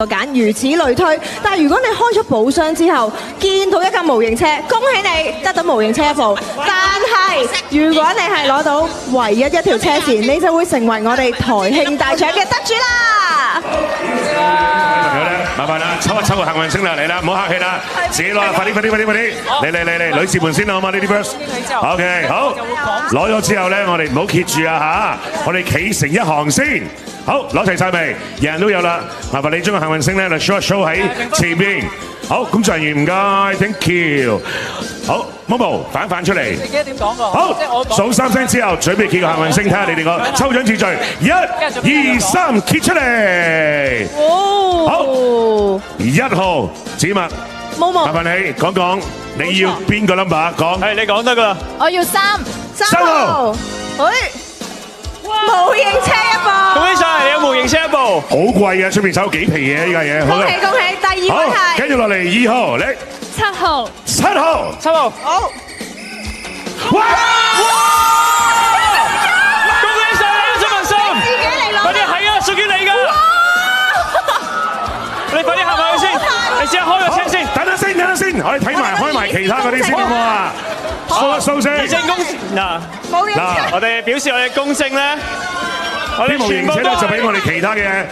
揀，如此類推。但係如果你開咗寶箱之後，見到一架模型車，恭喜你得到模型車一部。但係如果你係攞到唯一一條車線，你就會成為我哋台慶大獎嘅得主啦！朋友咧，麻煩啦，抽一抽個幸運星啦，嚟啦，唔好客氣啦，自己攞啦，快啲，嚟，女士們先啦，好嘛？呢啲 first，OK， 好，攞咗之後咧，我哋唔好揭住啊嚇，我哋企成一行先。好，攞齊晒未？人人都有啦，麻煩你將個幸運星咧，就 show 一 show 喺前邊。好，工作人員唔該 ，thank you。好 ，Momo 反出嚟。你記得點講㗎？好，數3聲之後，準備揭個幸運星，睇下你哋個抽獎次序。1、2、3，揭出嚟。好，1號子墨。Momo，麻煩你講你要邊個 number？ 講。係你講得㗎啦。我要3號。模型車一部，恭喜晒，你有模型車一部，好貴嘅，出面手幾皮嘢呢家嘢。恭喜！第2位係，跟住落嚟2號，你7號7號，好，哇！恭喜晒你，張文心，自己嚟攞，快啲係啊，屬於你㗎，你快啲行埋去先，你先開個車先，等下先，我哋開埋其他嗰啲先好唔好啊？數先。正公嗱，模型車，我哋表示我哋公正咧，我哋啲模型車咧就俾我哋其他嘅